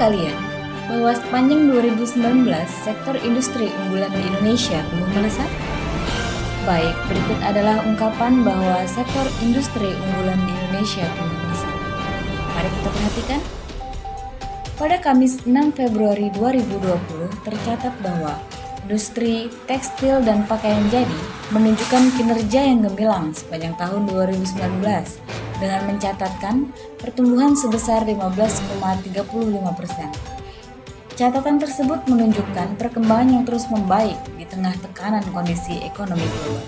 sekalian, bahwa sepanjang 2019 sektor industri unggulan di Indonesia tumbuh melesat? Baik, berikut adalah ungkapan bahwa sektor industri unggulan di Indonesia tumbuh melesat. Mari kita perhatikan. Pada Kamis 6 Februari 2020 tercatat bahwa industri tekstil dan pakaian jadi menunjukkan kinerja yang gemilang sepanjang tahun 2019 dengan mencatatkan pertumbuhan sebesar 15,35%. Catatan tersebut menunjukkan perkembangan yang terus membaik di tengah tekanan kondisi ekonomi global.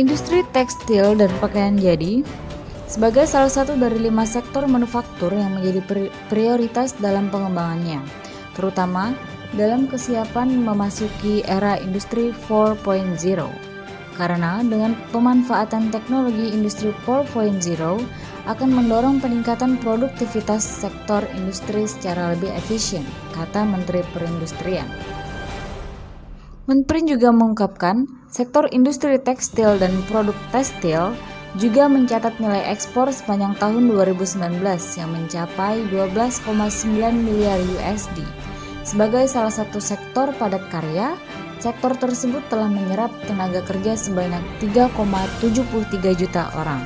Industri tekstil dan pakaian jadi sebagai salah satu dari 5 sektor manufaktur yang menjadi prioritas dalam pengembangannya, terutama dalam kesiapan memasuki era industri 4.0. Karena dengan pemanfaatan teknologi industri 4.0 akan mendorong peningkatan produktivitas sektor industri secara lebih efisien, kata Menteri Perindustrian. Menprin juga mengungkapkan, sektor industri tekstil dan produk tekstil juga mencatat nilai ekspor sepanjang tahun 2019 yang mencapai 12,9 miliar USD. Sebagai salah satu sektor padat karya, sektor tersebut telah menyerap tenaga kerja sebanyak 3,73 juta orang.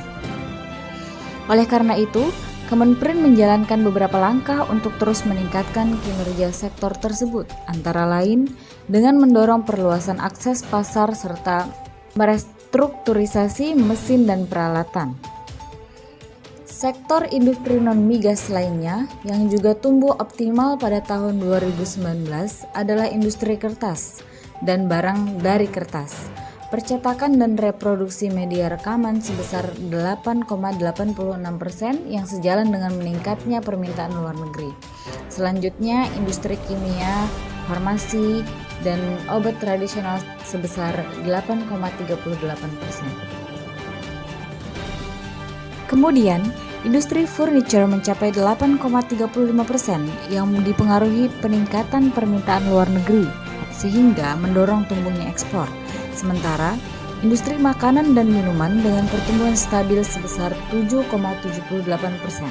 Oleh karena itu, Kemenprin menjalankan beberapa langkah untuk terus meningkatkan kinerja sektor tersebut, antara lain dengan mendorong perluasan akses pasar serta merestrukturisasi mesin dan peralatan. Sektor industri non-migas lainnya yang juga tumbuh optimal pada tahun 2019 adalah industri kertas dan barang dari kertas, percetakan dan reproduksi media rekaman sebesar 8,86% yang sejalan dengan meningkatnya permintaan luar negeri. Selanjutnya, industri kimia, farmasi, dan obat tradisional sebesar 8,38%. Kemudian, industri furniture mencapai 8,35% yang dipengaruhi peningkatan permintaan luar negeri, sehingga mendorong tumbuhnya ekspor. Sementara, industri makanan dan minuman dengan pertumbuhan stabil sebesar 7,78%,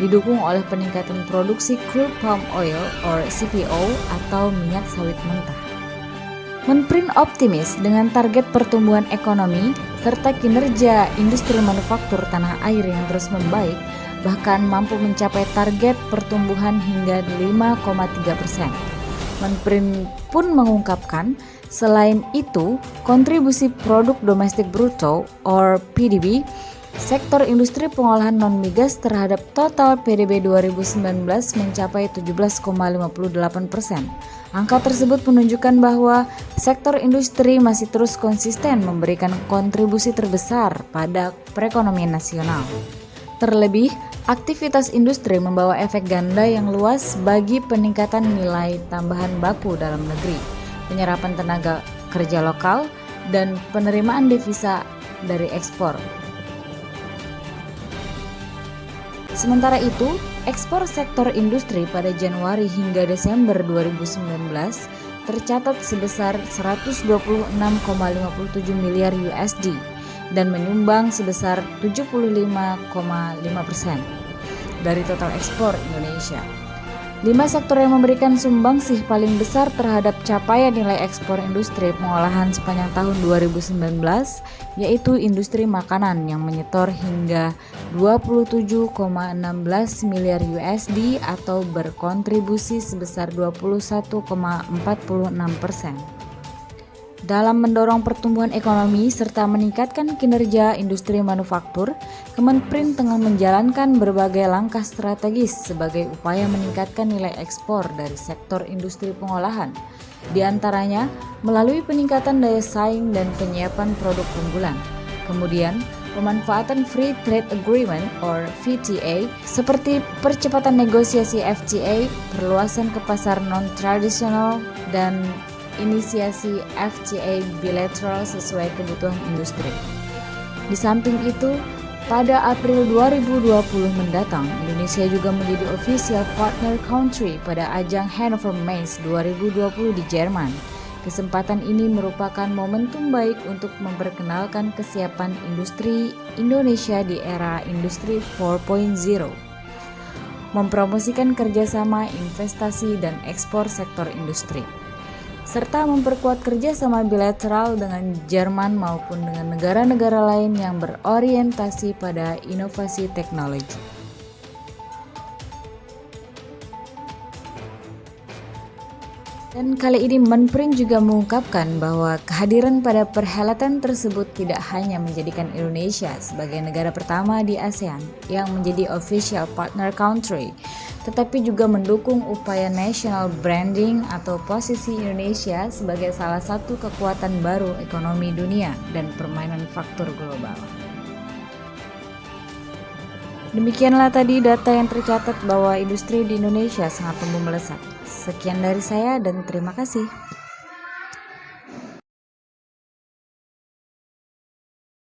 didukung oleh peningkatan produksi crude palm oil or CPO atau minyak sawit mentah. Menprin optimis dengan target pertumbuhan ekonomi serta kinerja industri manufaktur tanah air yang terus membaik, bahkan mampu mencapai target pertumbuhan hingga 5,3%. Menprin pun mengungkapkan, selain itu, kontribusi produk domestik bruto or PDB sektor industri pengolahan non-migas terhadap total PDB 2019 mencapai 17,58%. Angka tersebut menunjukkan bahwa sektor industri masih terus konsisten memberikan kontribusi terbesar pada perekonomian nasional. Terlebih, aktivitas industri membawa efek ganda yang luas bagi peningkatan nilai tambahan baku dalam negeri, penyerapan tenaga kerja lokal, dan penerimaan devisa dari ekspor. Sementara itu, ekspor sektor industri pada Januari hingga Desember 2019 tercatat sebesar 126,57 miliar USD dan menyumbang sebesar 75,5% dari total ekspor Indonesia. 5 sektor yang memberikan sumbangsih paling besar terhadap capaian nilai ekspor industri pengolahan sepanjang tahun 2019 yaitu industri makanan yang menyetor hingga 27,16 miliar USD atau berkontribusi sebesar 21,46%. Dalam mendorong pertumbuhan ekonomi serta meningkatkan kinerja industri manufaktur, Kemenprin tengah menjalankan berbagai langkah strategis sebagai upaya meningkatkan nilai ekspor dari sektor industri pengolahan, di antaranya melalui peningkatan daya saing dan penyiapan produk unggulan. Kemudian, pemanfaatan Free Trade Agreement or FTA seperti percepatan negosiasi FTA, perluasan ke pasar non-tradisional, dan inisiasi FTA bilateral sesuai kebutuhan industri. Di samping itu, pada April 2020 mendatang, Indonesia juga menjadi official partner country pada ajang Hannover Messe 2020 di Jerman, Kesempatan ini merupakan momentum baik untuk memperkenalkan kesiapan industri Indonesia di era Industri 4.0, mempromosikan kerjasama investasi dan ekspor sektor industri, serta memperkuat kerjasama bilateral dengan Jerman maupun dengan negara-negara lain yang berorientasi pada inovasi teknologi. Dan kali ini Menprin juga mengungkapkan bahwa kehadiran pada perhelatan tersebut tidak hanya menjadikan Indonesia sebagai negara pertama di ASEAN yang menjadi official partner country, tetapi juga mendukung upaya national branding atau posisi Indonesia sebagai salah satu kekuatan baru ekonomi dunia dan permainan faktor global. Demikianlah tadi data yang tercatat bahwa industri di Indonesia sangat tumbuh melesat. Sekian dari saya dan terima kasih.